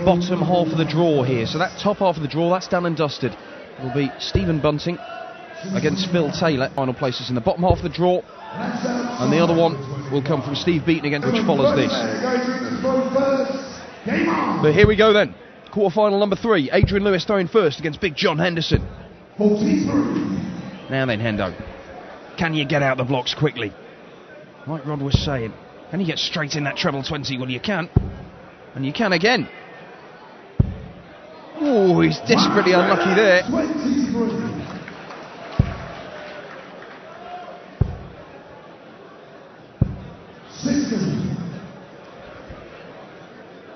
bottom half of the draw here. So that top half of the draw, that's done and dusted. It will be Stephen Bunting against Phil Taylor. Final places in the bottom half of the draw. And the other one will come from Steve Beaton again, which follows this. But here we go then. Quarter-final number 3. Adrian Lewis throwing first against big John Henderson. Now then, Hendo. Can you get out the blocks quickly? Like Rod was saying, can you get straight in that treble 20? Well, you can. And you can again. Oh, he's desperately unlucky there.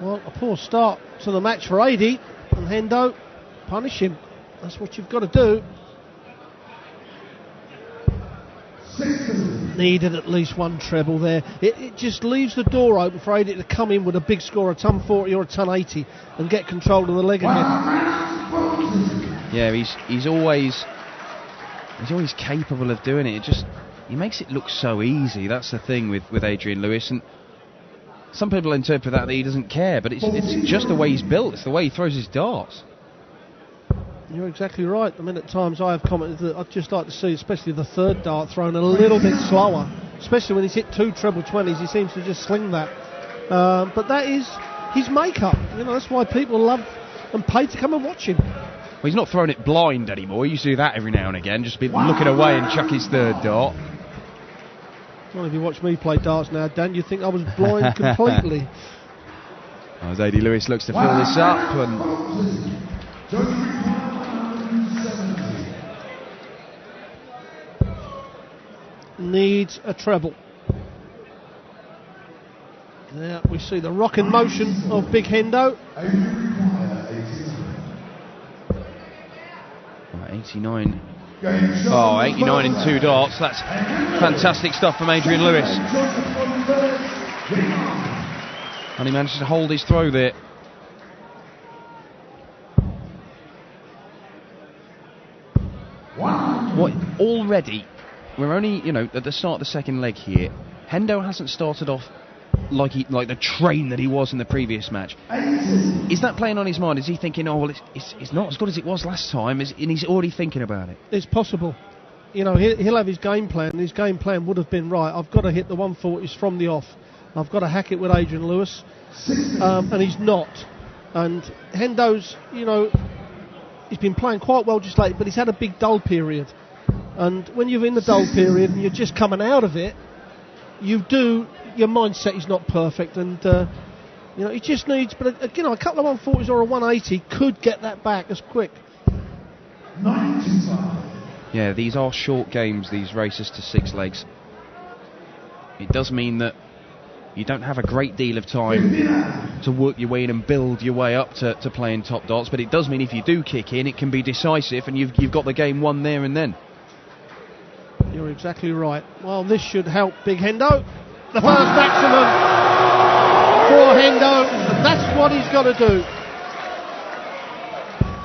Well, a poor start to the match for AD, and Hendo, punish him. That's what you've got to do. Needed at least one treble there. It just leaves the door open for AD to come in with a big score, a ton 40 or a ton 80, and get control of the leg again. Yeah, he's always capable of doing it. He makes it look so easy. That's the thing with Adrian Lewis, and some people interpret that he doesn't care, but it's just the way he's built. It's the way he throws his darts. You're exactly right. I mean, at times I have commented that I'd just like to see, especially the third dart, thrown a little bit slower. Especially when he's hit 2 treble 20s, he seems to just sling that. But that is his makeup. You know, that's why people love and pay to come and watch him. Well, he's not throwing it blind anymore. He used to do that every now and again, just be looking away and chuck his third dart. Well, if you watch me play darts now, Dan, you think I was blind completely. As AD Lewis looks to fill this up, and needs a treble. There we see the rocking motion of Big Hendo. 89. Oh, 89 in 2 darts. That's fantastic stuff from Adrian Lewis. And he manages to hold his throw there. What already? We're only, at the start of the second leg here. Hendo hasn't started off like the train that he was in the previous match. Is that playing on his mind? Is he thinking, oh, well, it's not as good as it was last time, and he's already thinking about it? It's possible. He'll have his game plan, and his game plan would have been, right, I've got to hit the 140s from the off. I've got to hack it with Adrian Lewis. And he's not. And Hendo's, he's been playing quite well just lately, but he's had a big dull period. And when you're in the dull period and you're just coming out of it, your mindset is not perfect, and he just needs. But a couple of 140s or a 180 could get that back as quick. 95. Yeah, these are short games, these races to 6 legs. It does mean that you don't have a great deal of time to work your way in and build your way up to playing top darts, but it does mean if you do kick in, it can be decisive, and you've got the game won there and then. You're exactly right. Well, this should help Big Hendo. The first maximum for Hendo, and that's what he's got to do.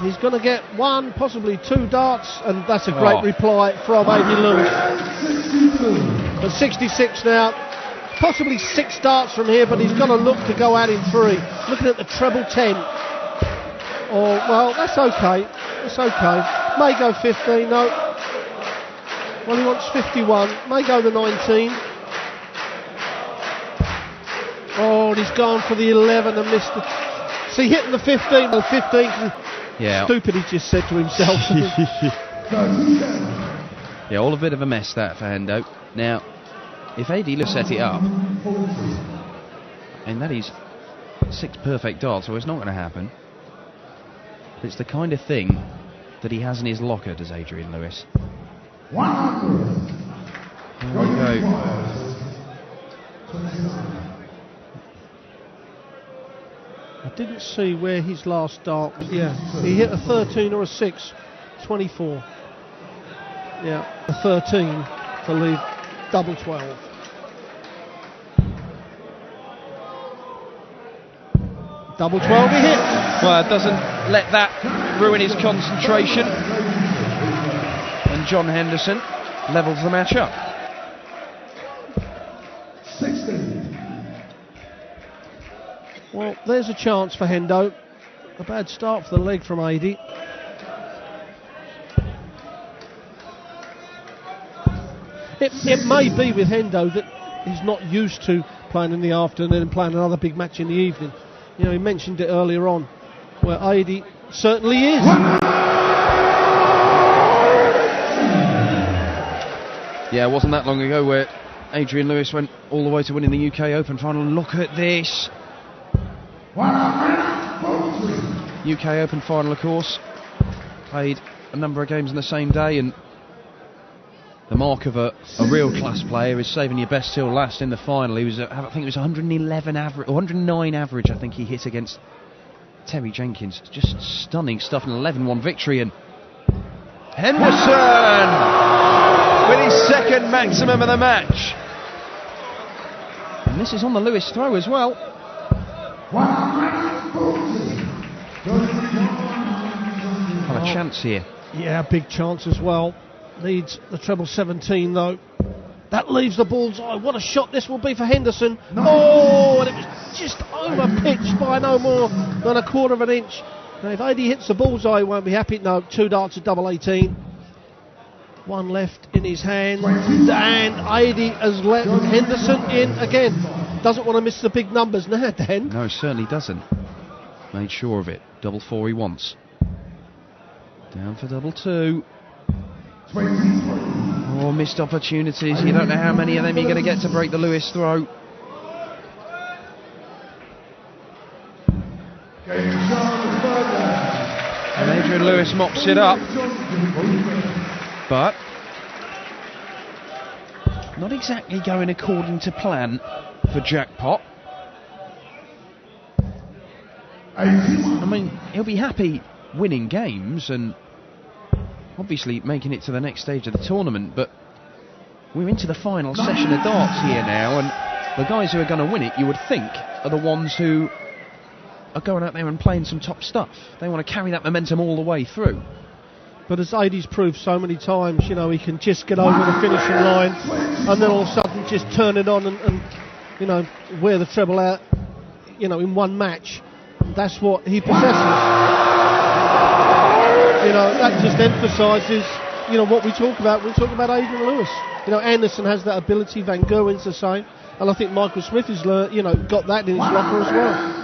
He's going to get 1, possibly 2 darts, and that's a great reply from AD Lewis. At 66 now, possibly 6 darts from here, but he's got to look to go out in 3. Looking at the treble 10. Oh, well, that's okay. That's okay. May go 15, no. Well, he wants 51. May go the 19. Oh, and he's gone for the 11 and missed it. See, hitting the 15. Well, 15. Yeah. Stupid, he just said to himself. Yeah, all a bit of a mess that for Hendo. Now, if AD Lewis set it up, and that is 6 perfect darts, so it's not going to happen. It's the kind of thing that he has in his locker, does Adrian Lewis. 100. There we go. I didn't see where his last dart was. Yeah, he hit a 13 or a 6, 24. Yeah, a 13 to leave double 12. Double 12 he hit. Well, it doesn't let that ruin his concentration. And John Henderson levels the match up. 60. Well, there's a chance for Hendo. a bad start for the leg from Adi. It may be with Hendo that he's not used to playing in the afternoon and playing another big match in the evening. You know, he mentioned it earlier on, where Adi certainly is. Yeah, it wasn't that long ago where Adrian-Lewis went all the way to winning the UK Open final. Look at this. UK Open final, of course. Played a number of games on the same day, and the mark of a real class player is saving your best till last in the final. He was, I think it was 111 average, 109 average, I think he hit against Terry Jenkins. Just stunning stuff, an 11-1 victory. And Henderson with his second maximum of the match. And this is on the Lewis throw as well. Have a chance here. Yeah, big chance as well. Needs the treble 17 though. That leaves the bullseye. What a shot this will be for Henderson. Oh, and it was just over pitched by no more than a quarter of an inch. Now if Adi hits the bullseye, he won't be happy. No, 2 darts at double 18. One left in his hand, and Adi has let Henderson in again. Doesn't want to miss the big numbers now, Dan. No, certainly doesn't. Made sure of it. Double 4 he wants. Down for double 2. Oh, missed opportunities. You don't know how many of them you're going to get to break the Lewis throw. And Adrian-Lewis mops it up. But not exactly going according to plan for Jackpot. I mean, he'll be happy winning games and obviously making it to the next stage of the tournament, but we're into the final session of darts here now, and the guys who are going to win it, you would think, are the ones who are going out there and playing some top stuff. They want to carry that momentum all the way through. But as Adi's proved so many times, you know, he can just get over the finishing line and then all of a sudden just turn it on and you know, wear the treble out, you know, in one match. That's what he possesses. You know, that just emphasises, you know, what we talk about. We talk about Adrian-Lewis. You know, Anderson has that ability, Van Gerwen's the same, and I think Michael Smith has learned, you know, got that in his locker as well.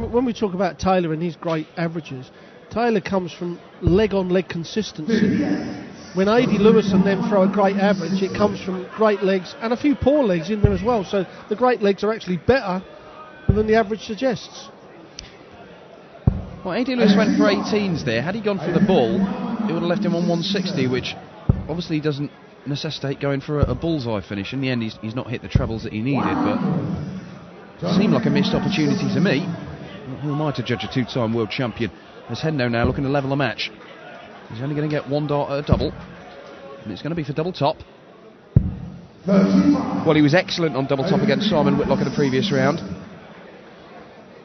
When we talk about Taylor and his great averages, Taylor comes from leg-on-leg consistency. When Adrian-Lewis and them throw a great average, it comes from great legs and a few poor legs in there as well. So the great legs are actually better than the average suggests. Well, Adrian-Lewis went for 18s there. Had he gone for the ball, it would have left him on 160, which obviously doesn't necessitate going for a bullseye finish. In the end, he's not hit the trebles that he needed, but it seemed like a missed opportunity to me. Who am I to judge a two-time world champion? There's Hendo now looking to level the match. He's only going to get 1 dart at a double, and it's going to be for double top. Well, he was excellent on double top against Simon Whitlock in the previous round.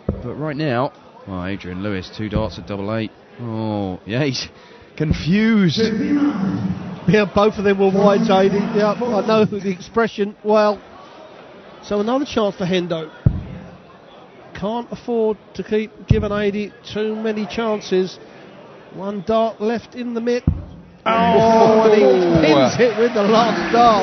But right now, well, Adrian-Lewis, 2 darts at double 8. Oh, yeah, he's confused. Yeah, both of them were wide, JD. Yeah, I know the expression well. So another chance for Hendo. Can't afford to keep giving Adi too many chances. 1 dart left in the mitt. Oh, and he pins it with the last dart.